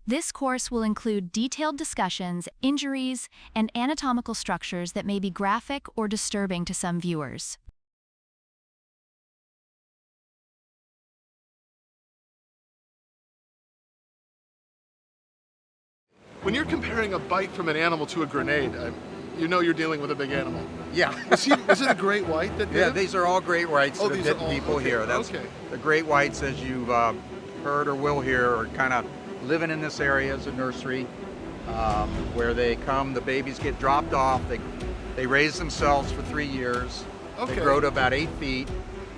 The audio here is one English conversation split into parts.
This course will include detailed discussions, injuries, and anatomical structures that may be graphic or disturbing to some viewers. When you're comparing a bite from an animal to a grenade, you know you're dealing with a big animal. Yeah. Was it a great white that did Yeah, it? these are all great whites that have these are bitten all- people okay, here. That's okay. the great whites, as you've heard or will hear, are kind of living in this area as a nursery, where they come, the babies get dropped off, they raise themselves for 3 years, Okay. they grow to about 8 feet,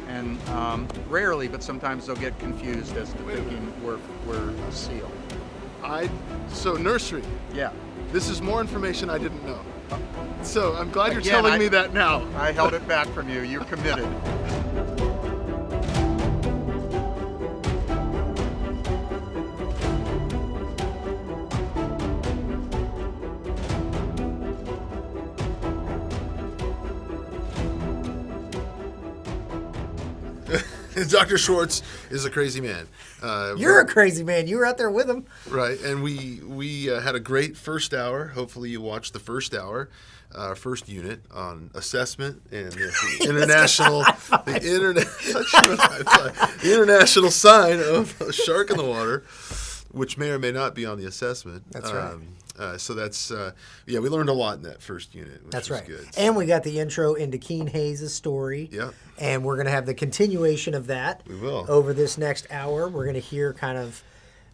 and rarely, but sometimes they'll get confused as to thinking we're a seal. So nursery. Yeah. This is more information I didn't know. So I'm glad you're Again, telling me that now. I held it back from you. You're committed. Dr. Schwartz is a crazy man. You're a crazy man. You were out there with him. Right, and we had a great first hour. Hopefully you watched the first hour, first unit on assessment and the international sign of a shark in the water, which may or may not be on the assessment. That's right. We learned a lot in that first unit, which That's was right. good. And we got the intro into Keen Hayes' story. Yep. And we're going to have the continuation of that. We will. Over this next hour. We're going to hear kind of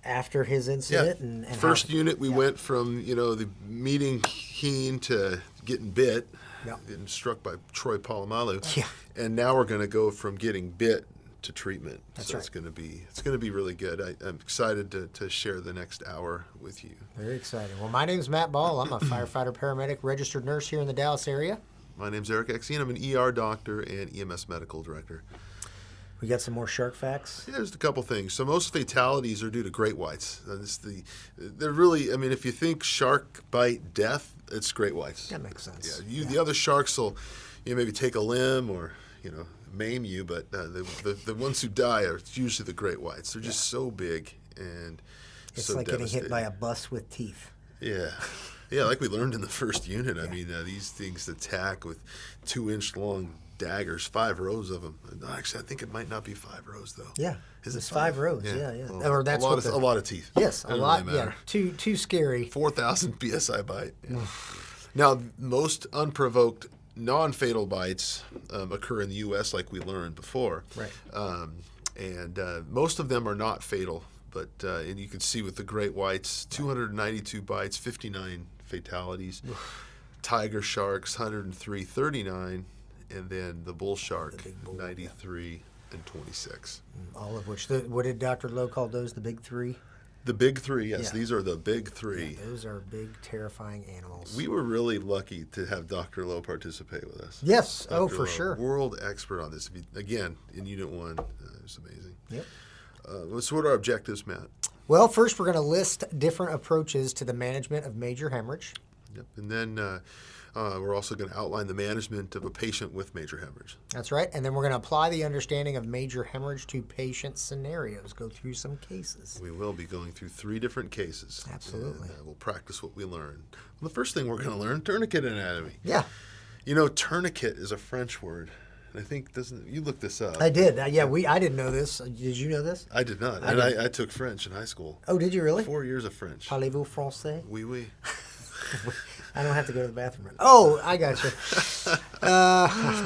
after his incident. Yeah. And First unit, we went from, the meeting Keen to getting bit, getting struck by Troy Polamalu. Yeah. And now we're going to go from getting bit to treatment. That's so right. It's going to be really good. I'm excited to share the next hour with you. Very exciting. Well, my name's Matt Ball. I'm a firefighter paramedic, registered nurse here in the Dallas area. My name's Eric Axene. I'm an ER doctor and EMS medical director. We got some more shark facts. Yeah, there's a couple things. So most fatalities are due to great whites. They're really, if you think shark bite death, it's great whites. That makes sense. Yeah, the other sharks will, maybe take a limb or, maim you, but the ones who die are usually the great whites. They're just so big and It's so like getting hit devastating. by a bus with teeth. Yeah. Yeah, like we learned in the first unit. These things attack with 2-inch long daggers, 5 rows of them. Actually, I think it might not be 5 rows, though. Yeah. Is it It's 5 rows. Yeah. Well, Or that's a lot of teeth. Yes, a Doesn't lot. really Yeah. matter. Too scary. 4,000 PSI bite. Yeah. Now, most unprovoked non-fatal bites occur in the U.S., like we learned before. Right. And most of them are not fatal. But and you can see with the great whites, 292 bites, 59 fatalities. Tiger sharks, 103, 39. And then the bull shark, big bull, 93 and 26. All of which, what did Dr. Lowe call those? The big three? The big three, yes. Yeah. These are the big three. Yeah, those are big, terrifying animals. We were really lucky to have Dr. Lowe participate with us. Yes. Dr. For Lowe, sure. World expert on this. Again, in Unit 1, it was amazing. Yep. So what are our objectives, Matt? Well, first we're going to list different approaches to the management of major hemorrhage. Yep. And then we're also going to outline the management of a patient with major hemorrhage. That's right. And then we're going to apply the understanding of major hemorrhage to patient scenarios, go through some cases. We will be going through 3 different cases. Absolutely. And we'll practice what we learn. Well, the first thing we're going to learn, tourniquet anatomy. Yeah. Tourniquet is a French word. I think you looked this up. I did. I didn't know this. Did you know this? I did not. I took French in high school. Oh, did you really? 4 years of French. Parlez-vous français? Oui, oui. I don't have to go to the bathroom. Oh, I got you.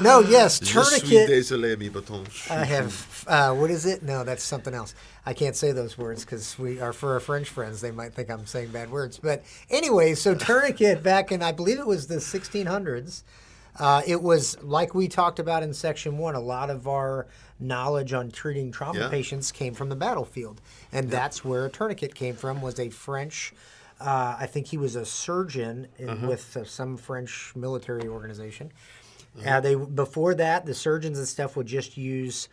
No, yes, tourniquet. Je suis désolé, mes bâtons. I have, what is it? No, that's something else. I can't say those words because for our French friends, they might think I'm saying bad words. But anyway, so tourniquet back in, I believe it was the 1600s. It was, like we talked about in Section 1, a lot of our knowledge on treating trauma patients came from the battlefield. And that's where a tourniquet came from, was a French, I think he was a surgeon with some French military organization. Before that, the surgeons and stuff would just use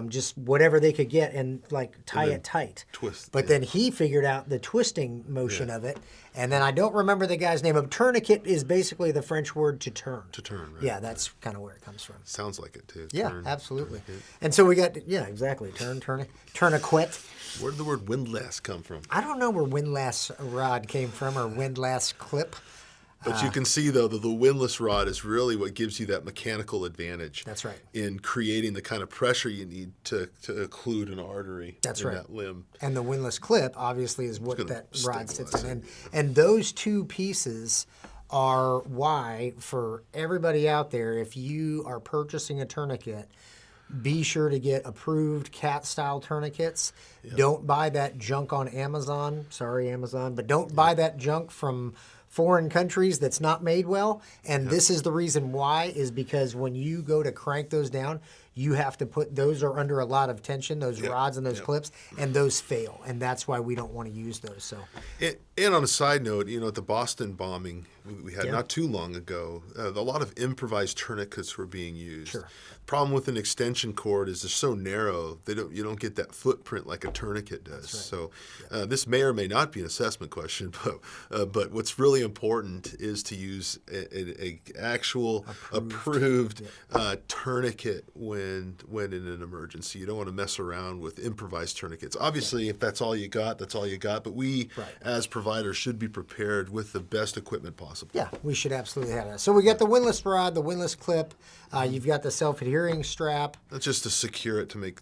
just whatever they could get and like tie it tight. Twist. But then he figured out the twisting motion of it. And then I don't remember the guy's name. But tourniquet is basically the French word to turn. To turn, right. Yeah, that's kind of where it comes from. Sounds like it too. Yeah, Turn, absolutely. tourniquet. And so we got, exactly. Tourniquet. Where did the word windlass come from? I don't know where windlass rod came from or windlass clip. But you can see, though, that the windlass rod is really what gives you that mechanical advantage. That's right. In creating the kind of pressure you need to occlude an artery That's in right. that limb. And the windlass clip, obviously, is what gonna that rod sits in. stabilize And those two pieces are why, for everybody out there, if you are purchasing a tourniquet, be sure to get approved cat-style tourniquets. Don't buy that junk on Amazon. Sorry, Amazon. But don't buy that junk from foreign countries that's not made well. And this is the reason why, is because when you go to crank those down, you have to put, those are under a lot of tension, those rods and those clips, and those fail. And that's why we don't want to use those. So, and on a side note, at the Boston bombing we had not too long ago, a lot of improvised tourniquets were being used. Sure. Problem with an extension cord is they're so narrow, you don't get that footprint like a tourniquet does. So this may or may not be an assessment question, but what's really important is to use a actual approved tourniquet when in an emergency. You don't want to mess around with improvised tourniquets. Obviously, if that's all you got, that's all you got. But we, as providers, should be prepared with the best equipment possible. yeah, we should absolutely have that. So we got the windlass rod, the windlass clip. You've got the self-adhering strap. That's just to secure it, to make,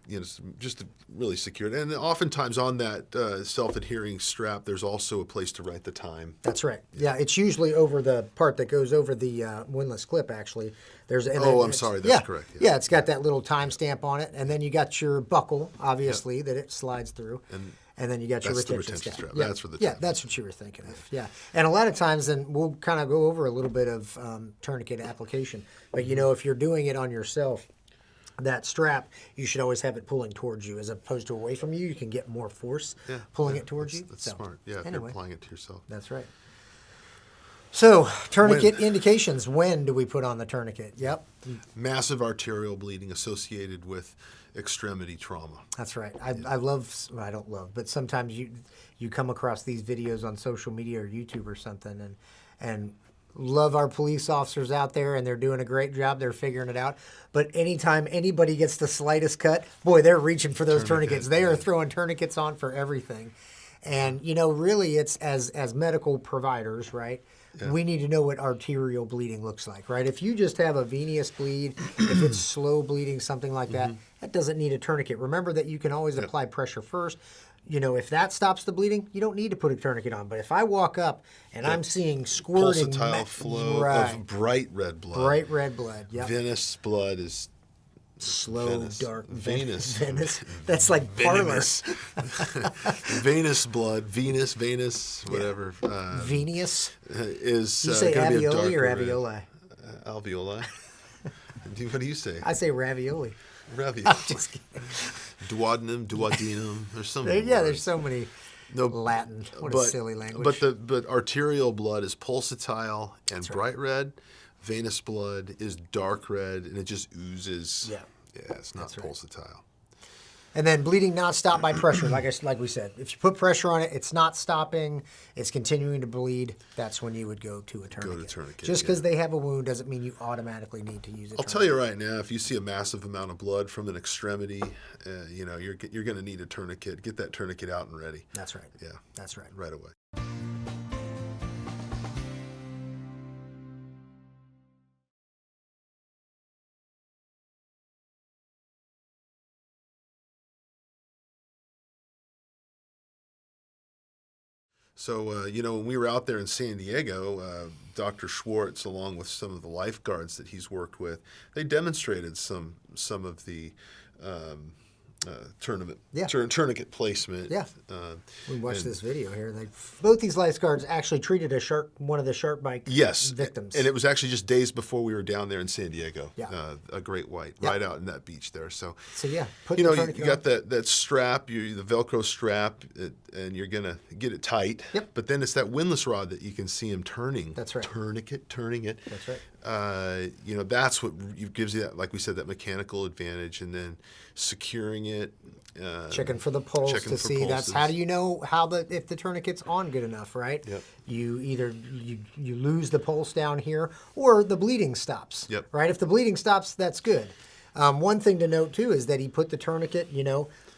just to really secure it. And oftentimes on that self-adhering strap, there's also a place to write the time. That's right. Yeah, it's usually over the part that goes over the windlass clip, actually. I'm sorry, that's correct. Yeah, it's got that little timestamp on it. And then you got your buckle, obviously, that it slides through. And then you got your That's the retention retention strap. strap. Yeah. That's for the Yeah, time. that's what you were thinking of. Yeah. And a lot of times, then we'll kind of go over a little bit of tourniquet application. But, if you're doing it on yourself, that strap, you should always have it pulling towards you as opposed to away from you. You can get more force pulling it towards you. That's So, smart. Yeah, if anyway, you're applying it to yourself. that's right. So, tourniquet indications. When do we put on the tourniquet? Yep. Massive arterial bleeding associated with extremity trauma. That's right. I don't love, but sometimes you come across these videos on social media or YouTube or something, and love our police officers out there, and they're doing a great job. They're figuring it out. But anytime anybody gets the slightest cut, boy, they're reaching for those tourniquets. They are throwing tourniquets on for everything. And, really, it's as medical providers, right? Yeah. We need to know what arterial bleeding looks like, right? If you just have a venous bleed, if it's slow bleeding, something like that, that doesn't need a tourniquet. Remember that you can always apply pressure first. If that stops the bleeding, you don't need to put a tourniquet on. But if I walk up and I'm seeing squirting, pulsatile flow of bright red blood. Bright red blood, yeah. Venous blood is slow, dark, venous. That's like parlor. Venous blood, venous, whatever. Venous is you say gonna be a alveoli or darker red. alveoli? Alveoli. What do you say? I say ravioli. Ravioli. I'm just kidding. Duodenum. There's so many. There's so many. Latin. What a silly language. But arterial blood is pulsatile and bright red. Venous blood is dark red, and it just oozes. Yeah. Yeah, it's not pulsatile. And then bleeding not stopped by pressure, like we said. If you put pressure on it, it's not stopping, it's continuing to bleed, that's when you would go to a tourniquet. Go to tourniquet. Just because they have a wound doesn't mean you automatically need to use it. I'll tell you right now, if you see a massive amount of blood from an extremity, you're going to need a tourniquet. Get that tourniquet out and ready. That's right. Yeah. That's right. Right away. So, when we were out there in San Diego, Dr. Schwartz, along with some of the lifeguards that he's worked with, they demonstrated some of the tourniquet placement. Yeah. We watched this video here. Both these lifeguards actually treated one of the shark bite victims. And it was actually just days before we were down there in San Diego. Yeah. A great white right out in that beach there. So put you the got that strap, the Velcro strap, and you're gonna get it tight. Yep. But then it's that windlass rod that you can see him turning. That's right. Turning it. That's right. That's what gives you that, like we said, that mechanical advantage, and then securing it. Checking for the pulse checking to for see. That's pulses. how do you know if the tourniquet's on good enough, right? Yep. You either you lose the pulse down here or the bleeding stops. Yep. Right. If the bleeding stops, that's good. One thing to note too is that he put the tourniquet,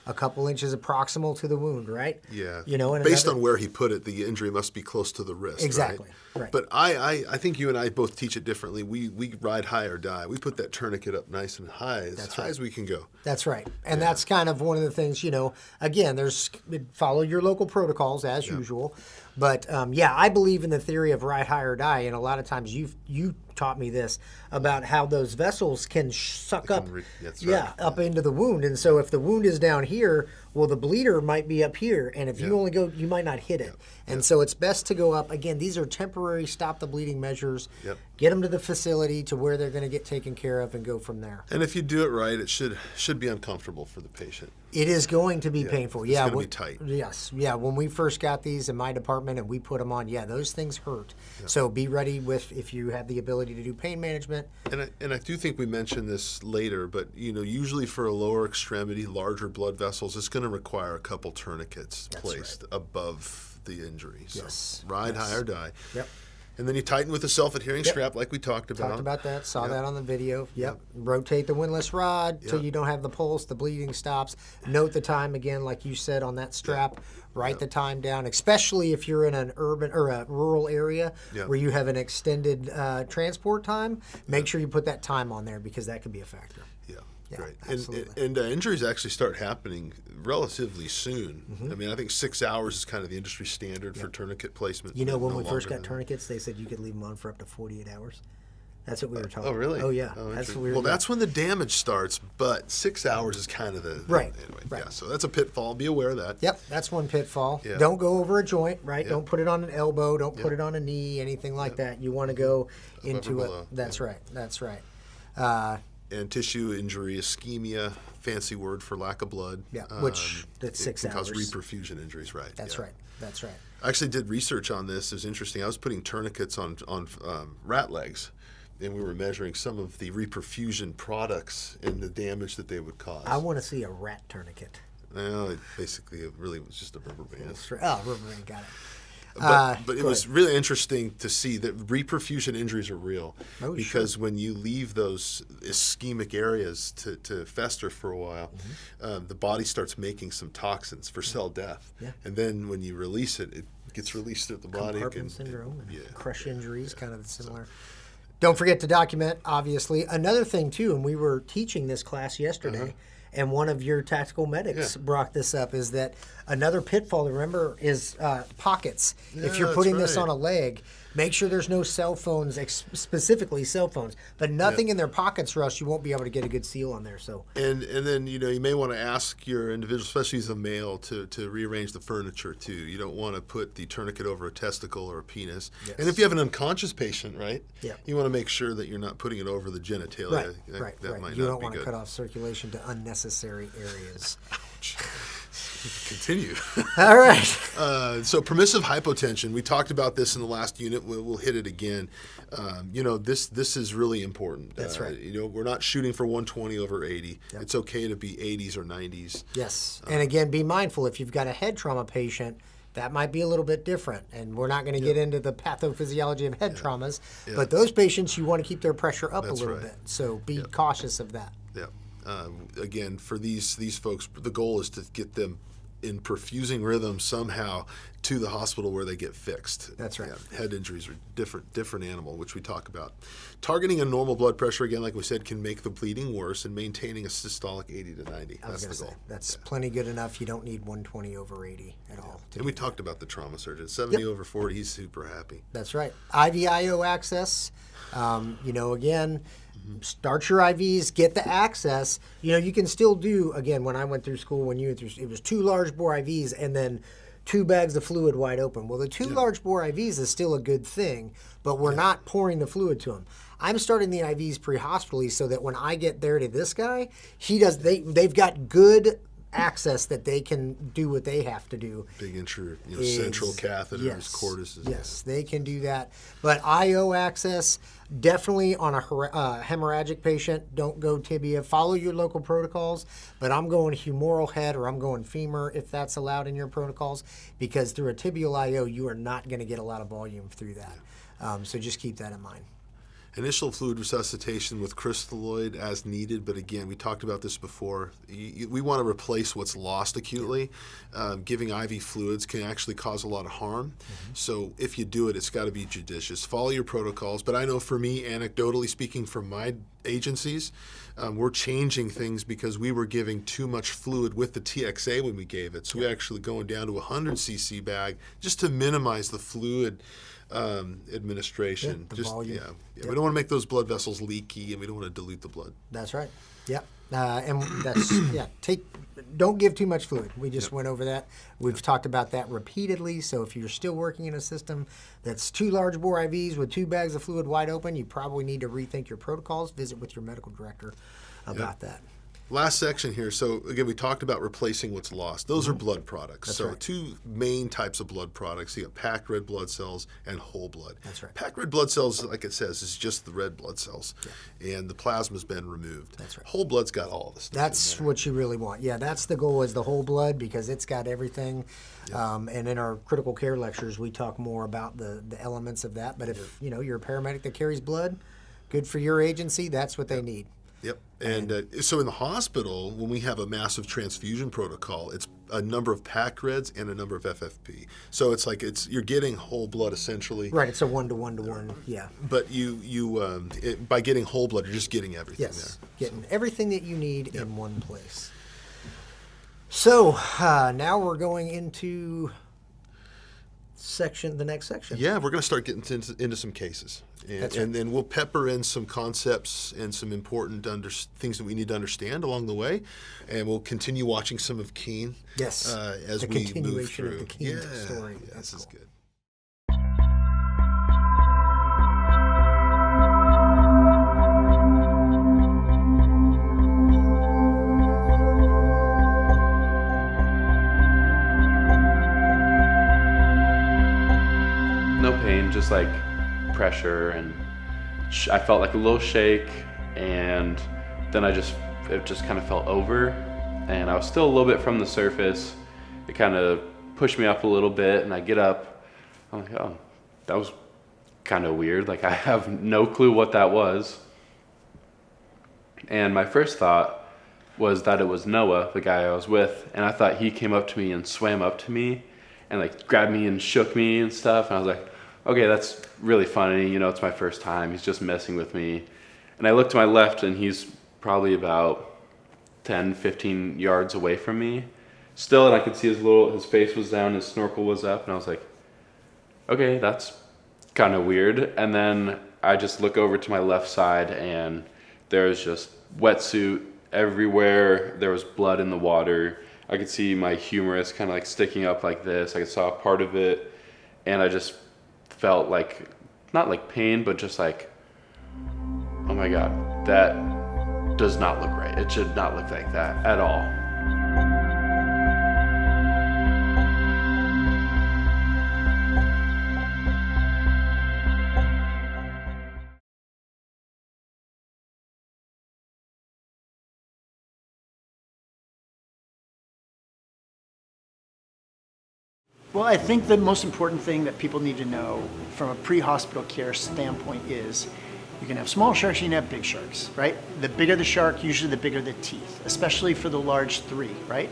a couple inches proximal to the wound, right? Yeah. And based on where he put it, the injury must be close to the wrist. Exactly. Right. But I think you and I both teach it differently. We ride high or die. We put that tournament up nice and high, as we can go. That's right. And that's kind of one of the things, again, follow your local protocols as usual. But I believe in the theory of ride high or die. And a lot of times you taught me this about how those vessels can suck up, up into the wound. And so if the wound is down here, well, the bleeder might be up here. And if you only go, you might not hit it. And so it's best to go up. Again, these are temporary stop the bleeding measures. Yep. Get them to the facility to where they're going to get taken care of and go from there. And if you do it right, it should be uncomfortable for the patient. It is going to be painful. It's going to be tight. Yes. Yeah. When we first got these in my department and we put them on, those things hurt. So be ready if you have the ability to do pain management. And I do think we mentioned this later, but usually for a lower extremity, larger blood vessels, it's going to require a couple tourniquets placed above the injury. So ride high or die. Yep. And then you tighten with a self-adhering strap like we talked about. Talked about that. Saw that on the video. Yep. Rotate the windlass rod till you don't have the pulse. The bleeding stops. Note the time again, like you said on that strap. Write the time down, especially if you're in an urban or a rural area where you have an extended transport time. Make sure you put that time on there because that could be a factor. Yeah, great. Absolutely. And injuries actually start happening relatively soon. I mean, I think 6 hours is kind of the industry standard for tourniquet placement. When we first got tourniquets, they said you could leave them on for up to 48 hours. That's what we were told. Oh, really? Oh, yeah. Oh, that's what we were well, that's when the damage starts, but 6 hours is kind of the... Right. Anyway, right. Yeah, so that's a pitfall. Be aware of that. Yep, that's one pitfall. Yeah. Don't go over a joint, right? Don't put it on an elbow. Don't put it on a knee, anything like that. You want to go into it. Below. That's right. That's right. And tissue injury, ischemia, fancy word for lack of blood. Yeah, which that's 6 can hours. cause reperfusion injuries, right? That's right. That's right. I actually did research on this. It was interesting. I was putting tourniquets on rat legs, and we were measuring some of the reperfusion products and the damage that they would cause. I want to see a rat tourniquet. Well, it really was just a rubber band. That's right. Oh, rubber band, got it. But it was really interesting to see that reperfusion injuries are real because when you leave those ischemic areas to fester for a while, the body starts making some toxins for cell death. Yeah. And then when you release it, it gets released through the body. Compartment syndrome, and crush injuries, kind of similar. Don't forget to document, obviously. Another thing, too, and we were teaching this class yesterday, and one of your tactical medics brought this up, is that another pitfall to remember is pockets. If you're putting this on a leg, make sure there's no cell phones, specifically cell phones, but nothing in their pockets, or else you won't be able to get a good seal on there. So and then you may want to ask your individual, especially as a male, to rearrange the furniture too. You don't want to put the tourniquet over a testicle or a penis. Yes. And if you have an unconscious patient, right, you want to make sure that you're not putting it over the genitalia. Right. That might you not don't be want to good. cut off circulation to unnecessary areas. Continue. All right. So permissive hypotension. We talked about this in the last unit. We'll hit it again. This is really important. That's right. We're not shooting for 120 over 80. Yep. It's okay to be 80s or 90s. Yes. And again, be mindful if you've got a head trauma patient. That might be a little bit different, and we're not going to get into the pathophysiology of head traumas. But those patients, you want to keep their pressure up a little bit. So be cautious of that. Yeah. Again, for these folks, the goal is to get them in perfusing rhythm somehow to the hospital where they get fixed. That's right. Yeah, head injuries are different animal, which we talk about. Targeting a normal blood pressure, again, like we said, can make the bleeding worse, and maintaining a systolic 80 to 90. That's the goal. That's plenty good enough. You don't need 120 over 80 at all. And we talked about the trauma surgeon. 70 over 40, he's super happy. That's right. IVIO access, again, start your IVs, get the access. You can still do, again, when I went through school, when you went through, it was 2 large bore IVs and then 2 bags of fluid wide open. Well, the 2 large bore IVs is still a good thing, but we're not pouring the fluid to them. I'm starting the IVs pre-hospitally so that when I get there to this guy, they've got good access that they can do what they have to do. Big is- central catheters, yes, cortices. Yes, they can do that. But IO access, definitely on a hemorrhagic patient, don't go tibia. Follow your local protocols, but I'm going humeral head or I'm going femur if that's allowed in your protocols, because through a tibial IO, you are not going to get a lot of volume through that. So just keep that in mind. Initial fluid resuscitation with crystalloid as needed, but again, we talked about this before. We want to replace what's lost acutely. Giving IV fluids can actually cause a lot of harm. So if you do it, it's got to be judicious. Follow your protocols. But I know for me, anecdotally speaking, from my agencies, we're changing things because we were giving too much fluid with the TXA when we gave it. So we're actually going down to a 100 cc bag just to minimize the fluid administration. The volume. We don't want to make those blood vessels leaky, and we don't want to dilute the blood. That's right. Yep. And that's don't give too much fluid. We just went over that. We've talked about that repeatedly. So if you're still working in a system that's 2 large bore IVs with 2 bags of fluid wide open, you probably need to rethink your protocols. Visit with your medical director about that. Last section here. So again, we talked about replacing what's lost. Those are blood products. That's so right. 2 main types of blood products. You got packed red blood cells and whole blood. That's right. Packed red blood cells, like it says, is just the red blood cells, and the plasma's been removed. That's right. Whole blood's got all the stuff. That's in there. what you really want. Yeah, that's the goal, is the whole blood, because it's got everything. And in our critical care lectures, we talk more about the elements of that. But if you're a paramedic that carries blood, good for your agency. That's what they need. Yep. And so in the hospital, when we have a massive transfusion protocol, it's a number of packed reds and a number of FFP. So it's like you're getting whole blood essentially. Right. It's a 1-to-1-to-1. Yeah. But by getting whole blood, you're just getting everything Yes. there. Getting everything that you need in one place. So now we're going into the next section. Yeah, we're going to start getting into some cases. That's right. And then we'll pepper in some concepts and some important things that we need to understand along the way. And we'll continue watching some of Keen Yes. as The we move continuation through. of the Keen story. Yeah, That's this is cool. good. No pain, just like pressure, and I felt like a little shake, and then it just kind of fell over, and I was still a little bit from the surface. It kind of pushed me up a little bit, and I get up. I'm like, oh, that was kind of weird. Like, I have no clue what that was. And my first thought was that it was Noah, the guy I was with, and I thought he came up to me and swam up to me and like grabbed me and shook me and stuff. And I was like, okay, that's really funny. It's my first time. He's just messing with me. And I looked to my left, and he's probably about 10, 15 yards away from me still. And I could see his face was down, his snorkel was up. And I was like, okay, that's kind of weird. And then I just look over to my left side, and there's just wetsuit everywhere. There was blood in the water. I could see my humerus kind of like sticking up like this. I saw part of it, and I just felt like, not like pain, but just like, oh my God, that does not look right. It should not look like that at all. Well, I think the most important thing that people need to know from a pre-hospital care standpoint is you can have small sharks, you can have big sharks, right? The bigger the shark, usually the bigger the teeth, especially for the large 3, right?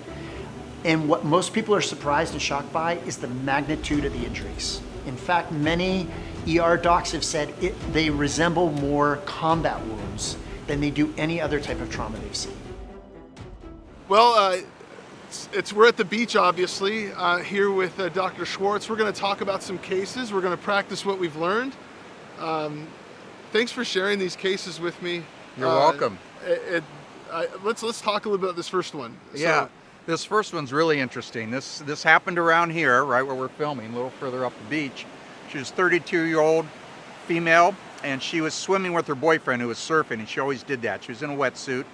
And what most people are surprised and shocked by is the magnitude of the injuries. In fact, many ER docs have said they resemble more combat wounds than they do any other type of trauma they've seen. Well, we're at the beach, obviously, here with Dr. Schwartz. We're going to talk about some cases. We're going to practice what we've learned. Thanks for sharing these cases with me. You're welcome. Let's talk a little bit about this first one. Yeah, this first one's really interesting. This happened around here, right where we're filming, a little further up the beach. She was a 32-year-old female, and she was swimming with her boyfriend who was surfing, and she always did that. She was in a wetsuit,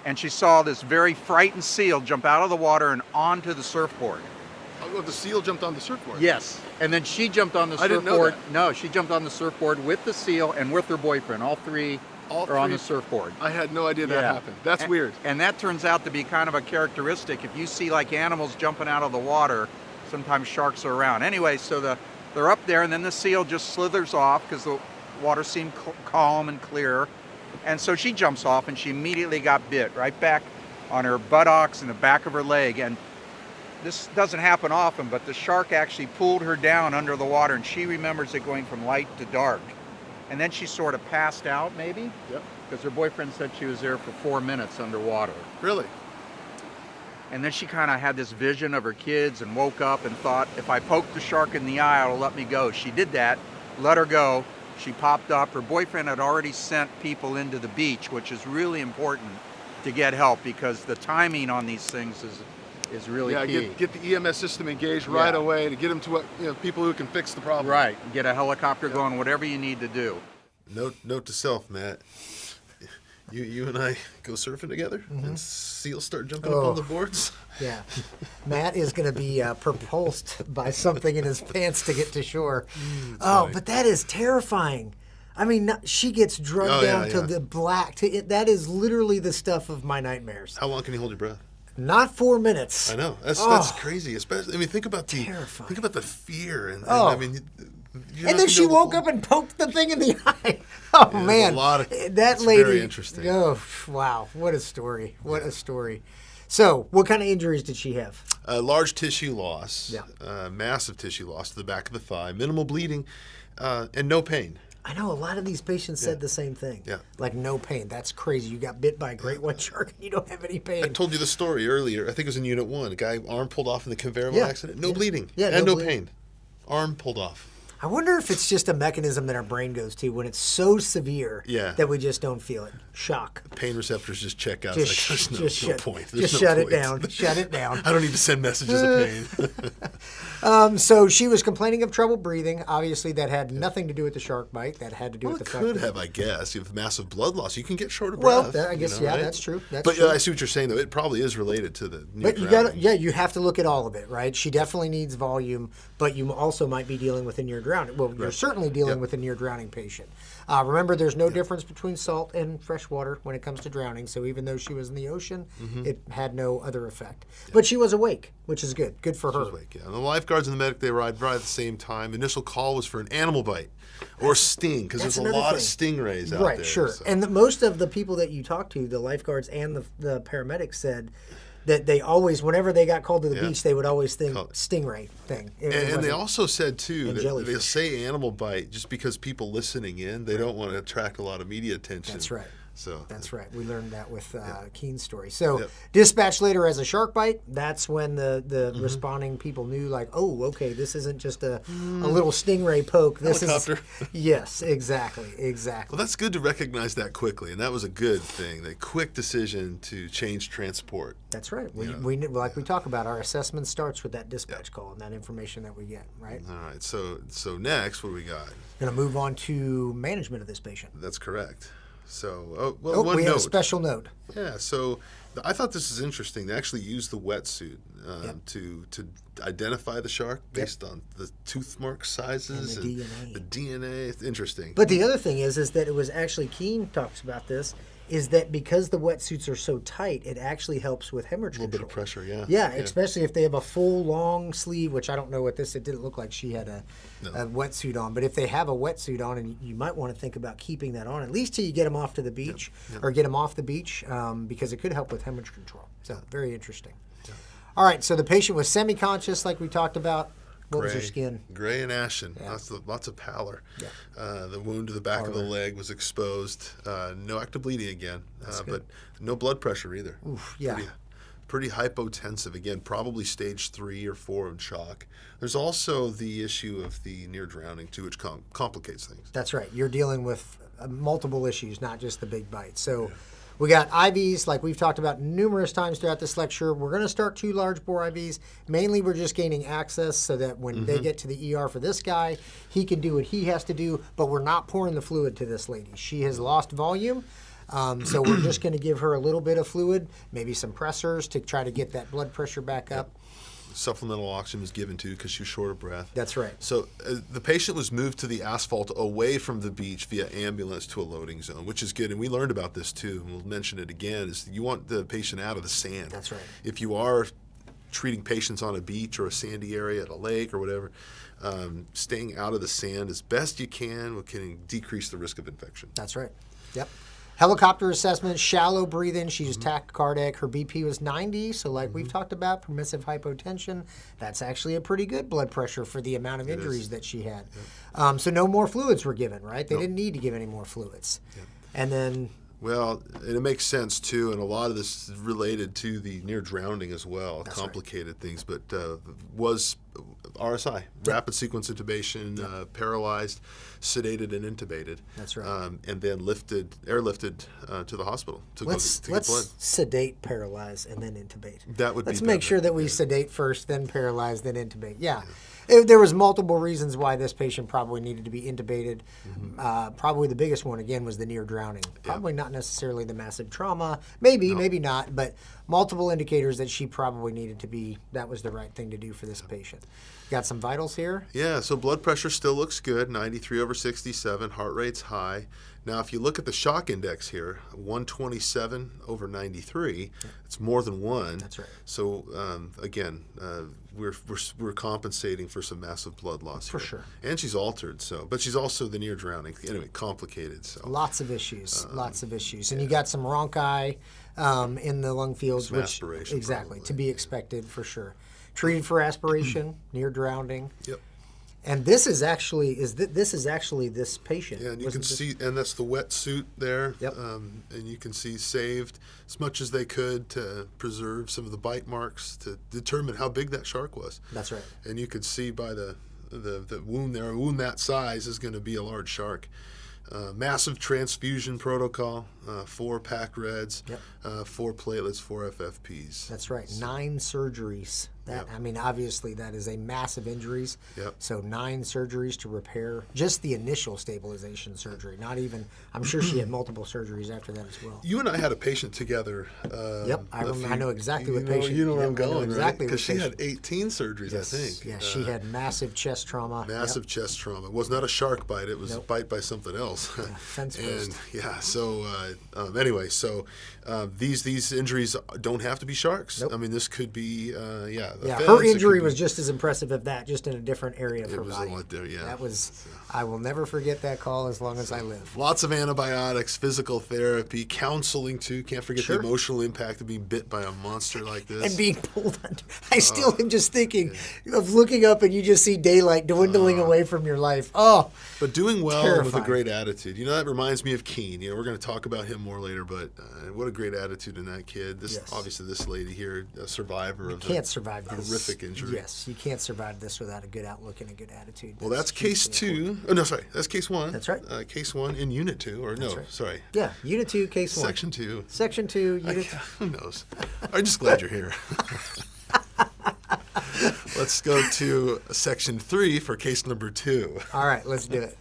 and she saw this very frightened seal jump out of the water and onto the surfboard. Oh, the seal jumped on the surfboard. Yes, and then she jumped on the I surfboard. didn't know that. No, she jumped on the surfboard with the seal and with her boyfriend. All three are on the surfboard. I had no idea that happened. That's weird. And that turns out to be kind of a characteristic. If you see like animals jumping out of the water, sometimes sharks are around. Anyway, so they're up there, and then the seal just slithers off because the water seemed calm and clear. And so she jumps off, and she immediately got bit right back on her buttocks and the back of her leg. And this doesn't happen often, but the shark actually pulled her down under the water, and she remembers it going from light to dark. And then she sort of passed out, maybe? Yep. Because her boyfriend said she was there for 4 minutes underwater. Really? And then she kind of had this vision of her kids and woke up and thought, if I poke the shark in the eye, it'll let me go. She did that, let her go. She popped up. Her boyfriend had already sent people into the beach, which is really important to get help because the timing on these things is really key. Get the EMS system engaged right away to get them to people who can fix the problem. Right. Get a helicopter going, whatever you need to do. Note to self, Matt. You and I go surfing together, and seals start jumping up on the boards. Yeah. Matt is going to be propulsed by something in his pants to get to shore. Funny. But that is terrifying. I mean, she gets drugged down to the black. That is literally the stuff of my nightmares. How long can you hold your breath? Not 4 minutes. I know. That's crazy. Especially, I mean, think about Terrifying. Think about the fear and I mean. And then she woke up and poked the thing in the eye. Oh, Yeah, man. That it's lady. very interesting. Oh, wow. What a story. What a story. So, what kind of injuries did she have? Large tissue loss. Yeah. Massive tissue loss to the back of the thigh. Minimal bleeding, and no pain. I know a lot of these patients said the same thing. Yeah. Like no pain. That's crazy. You got bit by a great white shark and you don't have any pain. I told you the story earlier. I think it was in Unit 1. A guy, arm pulled off in the conveyor belt accident. No bleeding. Yeah, and no bleeding. pain. Arm pulled off. I wonder if it's just a mechanism that our brain goes to when it's so severe that we just don't feel it. Shock. Pain receptors just check out. Just, It's like, there's no point. There's Just no shut point. it down. Shut it down. I don't need to send messages of pain. So she was complaining of trouble breathing. Obviously, that had nothing to do with the shark bite. That had to do Well, with it the fact could that have, I guess. You have massive blood loss. You can get short of Well, breath. I guess, right? that's true. That's but true. I see what you're saying, though. It probably is related to the near But you drowning. you have to look at all of it, right? She definitely needs volume, but you also might be dealing with a near drowning. Well, you're certainly dealing with a near drowning patient. Remember, there's no difference between salt and fresh water when it comes to drowning. So even though she was in the ocean, it had no other effect. But she was awake, which is good. Good for her. Awake, And the lifeguards and the medic, they arrived right at the same time. Initial call was for an animal bite or sting, because there's a another lot thing. of stingrays out there. Right, sure. So. And most of the people that you talked to, the lifeguards and the paramedics, said that they always, whenever they got called to the beach, they would always think stingray thing. And they also said, too, that jellyfish. they'll say animal bite just because people listening in, they don't want to attract a lot of media attention. That's right. So That's right. We learned that with Keen's story. So dispatched later as a shark bite. That's when the responding people knew, like, oh, okay, this isn't just a little stingray poke. This Helicopter. is yes, exactly. Well, that's good to recognize that quickly, and that was a good thing. The quick decision to change transport. That's right. We like we talk about, our assessment starts with that dispatch call and that information that we get. Right. All right. So next, what do we got? Going to move on to management of this patient. That's correct. So, one we have note. a special note. Yeah, so I thought this is interesting. They actually used the wetsuit to identify the shark based on the tooth mark sizes And the DNA. The DNA. It's interesting. But the other thing is that it was actually, Keen talks about this, is that because the wetsuits are so tight, it actually helps with hemorrhage control. A little bit of pressure, yeah. Yeah, especially if they have a full long sleeve, which I don't know what this, it didn't look like she had a wetsuit on, but if they have a wetsuit on, and you might want to think about keeping that on, at least till you get them off to the beach, or get them off the beach, because it could help with hemorrhage control. So, very interesting. Yeah. All right, so the patient was semi-conscious, like we talked about. What was her skin? Gray and ashen. Yeah. Lots of pallor. Yeah. The wound to the back of the leg was exposed. No active bleeding again, but no blood pressure either. Oof, yeah. Pretty hypotensive. Again, probably stage 3 or 4 in shock. There's also the issue of the near drowning, too, which complicates things. That's right. You're dealing with multiple issues, not just the big bite. So we got IVs, like we've talked about numerous times throughout this lecture. We're going to start 2 large bore IVs. Mainly, we're just gaining access so that when they get to the ER for this guy, he can do what he has to do, but we're not pouring the fluid to this lady. She has lost volume. So we're just going to give her a little bit of fluid, maybe some pressors to try to get that blood pressure back up. Supplemental oxygen was given to because she was short of breath. That's right. So the patient was moved to the asphalt away from the beach via ambulance to a loading zone, which is good. And we learned about this too, and we'll mention it again, is you want the patient out of the sand. That's right. If you are treating patients on a beach or a sandy area at a lake or whatever, staying out of the sand as best you can decrease the risk of infection. That's right. Yep. Helicopter assessment, shallow breathing. She's tachycardic. Her BP was 90. So like we've talked about, permissive hypotension. That's actually a pretty good blood pressure for the amount of injuries that she had. Yep. So no more fluids were given, right? They didn't need to give any more fluids. Yep. And then... Well, and it makes sense too, and a lot of this is related to the near drowning as well, That's complicated things, but was RSI, rapid sequence intubation, paralyzed, sedated and intubated. That's right. And then airlifted to the hospital to let's get blood. Sedate, paralyze, and then intubate. That would Let's be make better. sure that we sedate first, then paralyze, then intubate. Yeah. There was multiple reasons why this patient probably needed to be intubated. Probably the biggest one, again, was the near drowning. Probably not necessarily the massive trauma. Maybe not, but multiple indicators that she probably needed to be, that was the right thing to do for this patient. Got some vitals here? Yeah, so blood pressure still looks good, 93/67, heart rate's high. Now, if you look at the shock index here, 127/93, it's more than 1. That's right. So, again, we're compensating for some massive blood loss For here. sure. And she's altered, but she's also the near drowning. Anyway, complicated. So Lots of issues, And you got some rhonchi in the lung fields, Some aspiration, exactly, probably. to be expected for sure. Treated for aspiration, near drowning. Yep. And this is actually this patient. Yeah, and you Wasn't can this- see, and that's the wetsuit there. Yep. And you can see saved as much as they could to preserve some of the bite marks to determine how big that shark was. That's right. And you could see by the wound there, a wound that size is going to be a large shark. Massive transfusion protocol, 4 packed reds, 4 platelets, 4 FFPs. That's right. 9 surgeries. I mean, obviously, that is a massive injuries. Yep. So 9 surgeries to repair just the initial stabilization surgery. Not even. I'm sure she had multiple surgeries after that as well. You and I had a patient together. Yep, I know exactly what patient. You know where I'm Yep, I know going, exactly Because what she had patient. 18 surgeries, Yes. I think. Yeah, she had massive chest trauma. Massive chest trauma. It was not a shark bite. It was a bite by something else. Fence And post. yeah, so anyway, so these injuries don't have to be sharks. Nope. I mean, this could be a Yeah, fence, her it injury could was be- just as impressive as that, just in a different area of her It was a body. lot there, yeah. That was. I will never forget that call as long as I live. Lots of antibiotics, physical therapy, counseling too. Can't forget Sure. the emotional impact of being bit by a monster like this. And being pulled under. I still am just thinking of looking up and you just see daylight dwindling away from your life. Oh, But doing well and with a Terrifying. great attitude. You know, that reminds me of Keen. You know, we're going to talk about him more later, but what a great attitude in that kid. This Yes. Obviously, this lady here, a survivor of can't a survive this. horrific injury. Yes, you can't survive this without a good outlook and a good attitude. Well, that's case hugely important. 2. Oh, no, sorry. That's case 1. That's right. Case 1 in Unit 2. Or no, right. sorry. Yeah, Unit 2, Case 1. Section 2. Section 2, Unit Who knows? I'm just glad you're here. Let's go to Section 3 for case number 2. All right, let's do it.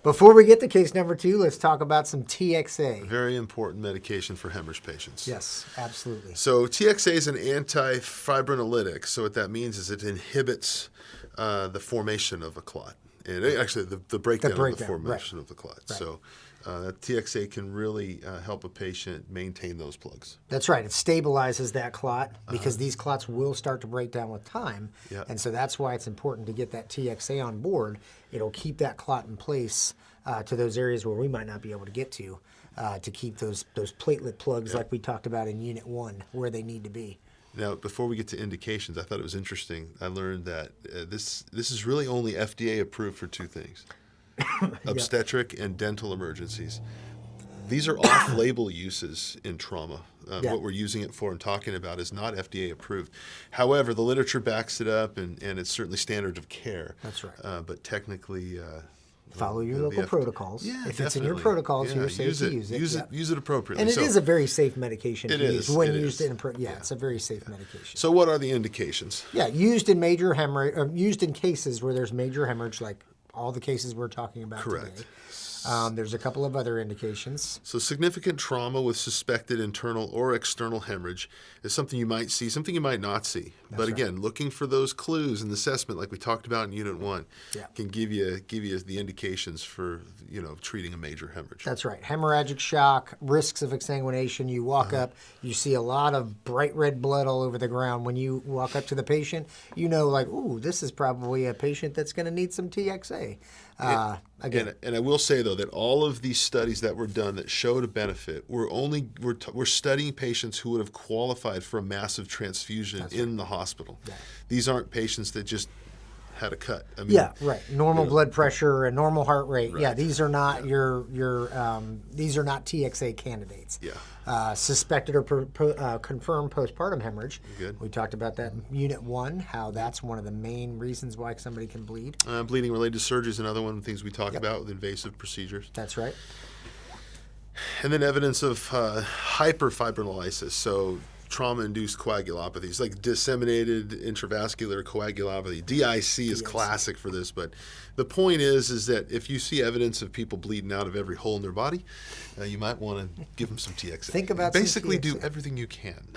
Before we get to case number 2, let's talk about some TXA. Very important medication for hemorrhage patients. Yes, absolutely. So TXA is an antifibrinolytic. So what that means is it inhibits the formation of a clot. And actually, the breakdown of the breakdown, formation of the clot. Right. So TXA can really help a patient maintain those plugs. That's right. It stabilizes that clot because these clots will start to break down with time. Yeah. And so that's why it's important to get that TXA on board. It'll keep that clot in place to those areas where we might not be able to get to keep those platelet plugs like we talked about in Unit 1 where they need to be. Now, before we get to indications, I thought it was interesting. I learned that this is really only FDA approved for 2 things. Obstetric and dental emergencies. These are off-label uses in trauma. What we're using it for and talking about is not FDA approved. However, the literature backs it up, and it's certainly standard of care. That's right. But technically, Follow your the local F- protocols. Yeah, if it's in your definitely. protocols, Yeah, you're safe to use it. Use it. Yep. Use it appropriately. And it So- is a very safe medication It to use is, when it used is. it's a very safe medication. So what are the indications? Yeah, used in major hemorrhage, or used in cases where there's major hemorrhage, like all the cases we're talking about Correct. today. There's a couple of other indications. So significant trauma with suspected internal or external hemorrhage is something you might see, something you might not see. But again, looking for those clues in the assessment, like we talked about in Unit 1, can give you the indications for treating a major hemorrhage. That's right. Hemorrhagic shock, risks of exsanguination. You walk up, you see a lot of bright red blood all over the ground. When you walk up to the patient, you know, like, ooh, this is probably a patient that's going to need some TXA. Again, And I will say though that all of these studies that were done that showed a benefit we're studying patients who would have qualified for a massive transfusion in the hospital. Yeah. These aren't patients that just had a cut. I mean, yeah, right. Normal blood pressure and normal heart rate. Yeah, Right. these are not these are not TXA candidates. Yeah. Suspected or confirmed postpartum hemorrhage. Good. We talked about that in Unit 1, how that's one of the main reasons why somebody can bleed. Bleeding related to surgery is another one of the things we talk about with invasive procedures. That's right. And then evidence of hyperfibrinolysis, so trauma-induced coagulopathies, like disseminated intravascular coagulopathy. DIC is classic for this, but the point is that if you see evidence of people bleeding out of every hole in their body, you might want to give them some TXA. Think about some basically do TXA. everything you can.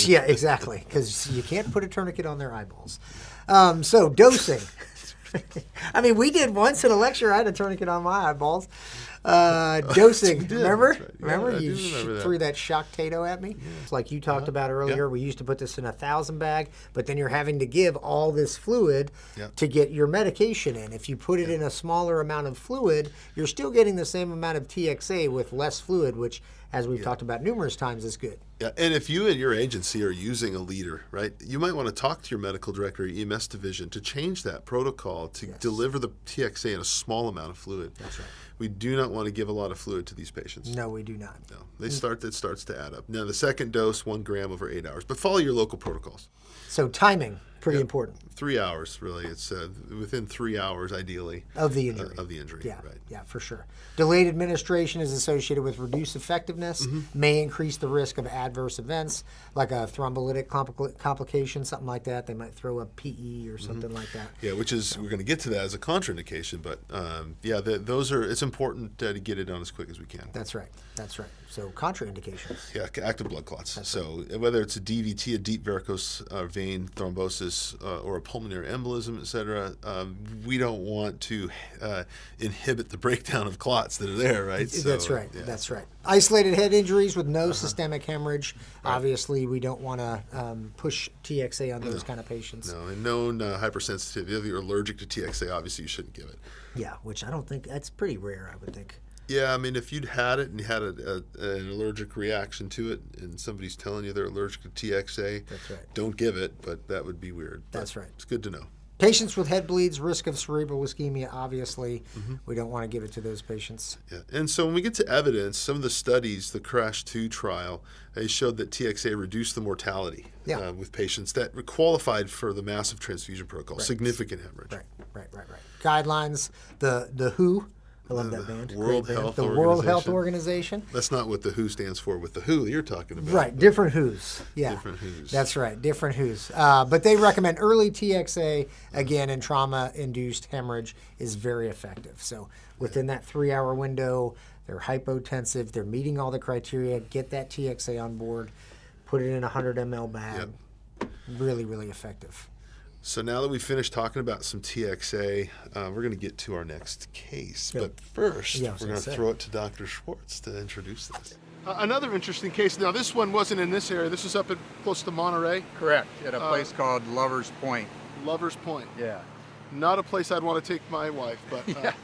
Yeah, exactly, because you can't put a tourniquet on their eyeballs. So dosing. I mean, we did once in a lecture. I had a tourniquet on my eyeballs. Dosing. You did, Remember? that's right. Yeah, Remember? I You do remember that. threw that shock tato at me. It's like you talked about earlier. Yeah. We used to put this in a 1,000 bag, but then you're having to give all this fluid Yeah. to get your medication in. If you put it in a smaller amount of fluid, you're still getting the same amount of TXA with less fluid, which, as we've talked about numerous times, is good. Yeah, and if you and your agency are using a leader, right, you might want to talk to your medical director or EMS division to change that protocol to deliver the TXA in a small amount of fluid. That's right. We do not want to give a lot of fluid to these patients. No, we do not. No, it starts to add up. Now, the second dose, 1 gram over 8 hours, but follow your local protocols. So timing, pretty important. 3 hours, really. It's within 3 hours, ideally. Of the injury. Of the injury, Yeah, right. yeah, for sure. Delayed administration is associated with reduced effectiveness, may increase the risk of adverse events, like a thrombolytic complication, something like that. They might throw a PE or something like that. Yeah, which is, we're going to get to that as a contraindication, but it's important to get it done as quick as we can. That's right. That's right. So contraindications. Yeah, active blood clots. So whether it's a DVT, a deep varicose vein thrombosis, or a pulmonary embolism, et cetera, we don't want to inhibit the breakdown of clots that are there, right? That's right. Yeah. That's right. Isolated head injuries with no systemic hemorrhage. Obviously, we don't want to push TXA on those kind of patients. No, and known hypersensitivity. If you're allergic to TXA, obviously you shouldn't give it. Yeah, which I don't think that's pretty rare, I would think. Yeah, I mean, if you'd had it and you had an allergic reaction to it, and somebody's telling you they're allergic to TXA, That's right. don't give it. But that would be weird. But That's right. It's good to know. Patients with head bleeds, risk of cerebral ischemia, obviously. We don't want to give it to those patients. Yeah. And so when we get to evidence, some of the studies, the CRASH 2 trial, they showed that TXA reduced the mortality with patients that were qualified for the massive transfusion protocol, significant hemorrhage. Right. Guidelines, the WHO, I love that band. World Great band. Health The World Health Organization. Organization. That's not what the WHO stands for with the WHO you're talking about. Right, different WHOs. Yeah. Different WHOs. That's right, different WHOs. But they recommend early TXA, again, in trauma-induced hemorrhage is very effective. So within that 3-hour window, they're hypotensive, they're meeting all the criteria, get that TXA on board, put it in a 100 ml bag. Really, really effective. So now that we've finished talking about some TXA, we're going to get to our next case. But first, we're going to throw it to Dr. Schwartz to introduce this. Another interesting case. Now, this one wasn't in this area. This was up close to Monterey. Correct. At a place called Lover's Point. Lover's Point. Yeah. Not a place I'd want to take my wife, but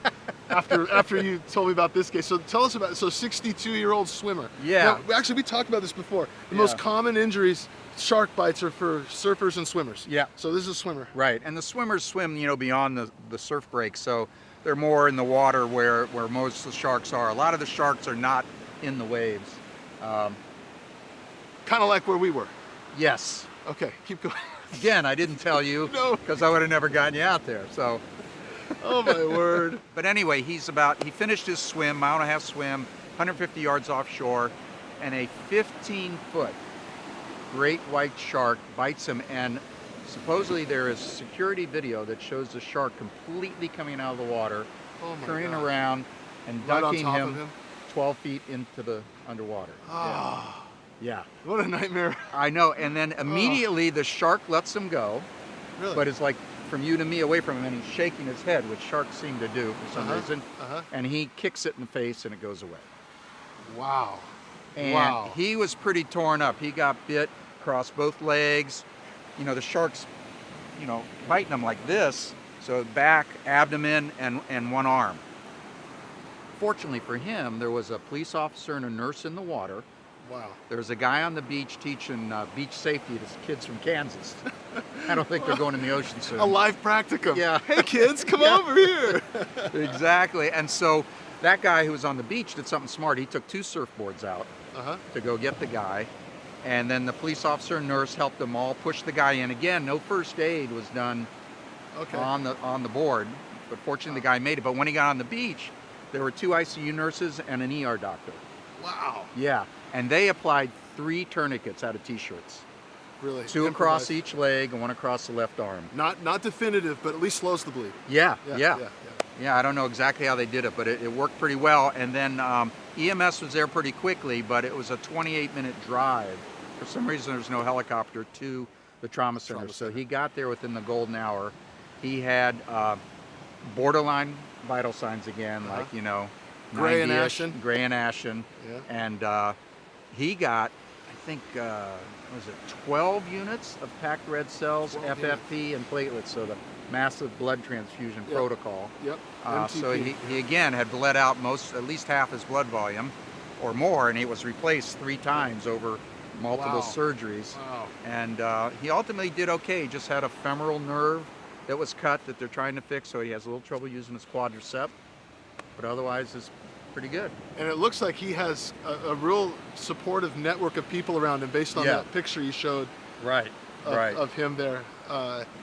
after you told me about this case. So tell us about it. So 62-year-old swimmer. Yeah. Now, actually, we talked about this before. The most common injuries, shark bites, are for surfers and swimmers. Yeah. So this is a swimmer. Right. And the swimmers swim, beyond the surf break. So they're more in the water where most of the sharks are. A lot of the sharks are not in the waves. Kind of like where we were. Yes. Okay, keep going. Again, I didn't tell you No. because I would have never gotten you out there. So Oh my word. But anyway, he finished his swim, mile and a half swim, 150 yards offshore, and a 15-foot great white shark bites him, and supposedly there is security video that shows the shark completely coming out of the water, turning around and Right on dunking top him, of him? 12 feet into the underwater. Ah, Yeah. what a nightmare. I know. And then immediately the shark lets him go, Really? but it's like from you to me away from him, and he's shaking his head, which sharks seem to do for some reason. And he kicks it in the face and it goes away. Wow. And Wow. he was pretty torn up. He got bit across both legs. You know, the shark's, biting him like this. So back, abdomen, and one arm. Fortunately for him, there was a police officer and a nurse in the water. Wow. There was a guy on the beach teaching beach safety to kids from Kansas. I don't think they're going in the ocean soon. A live practicum. Yeah. Hey kids, come over here. Exactly. And so that guy who was on the beach did something smart. He took 2 surfboards out to go get the guy. And then the police officer and nurse helped them all push the guy in. Again, no first aid was done on the board, but fortunately the guy made it. But when he got on the beach, there were 2 ICU nurses and an ER doctor. Wow. Yeah, and they applied 3 tourniquets out of T-shirts. Really? 2 across each leg and 1 across the left arm. Not definitive, but at least slows the bleed. Yeah. Yeah. I don't know exactly how they did it, but it worked pretty well. And then EMS was there pretty quickly, but it was a 28-minute drive. For some reason, there was no helicopter to the trauma center. So he got there within the golden hour. He had borderline vital signs again, like, Gray and 90-ish, ashen. Gray and ashen. Yeah. And he got, I think, 12 units of packed red cells, 12 FFP, and platelets, so the massive blood transfusion protocol. Yep. So he again had bled out at least half his blood volume or more, and he was replaced 3 times over multiple surgeries. Wow. And he ultimately did okay. He just had a femoral nerve that was cut that they're trying to fix, so he has a little trouble using his quadricep, but otherwise is pretty good. And it looks like he has a real supportive network of people around him based on that picture you showed of him there.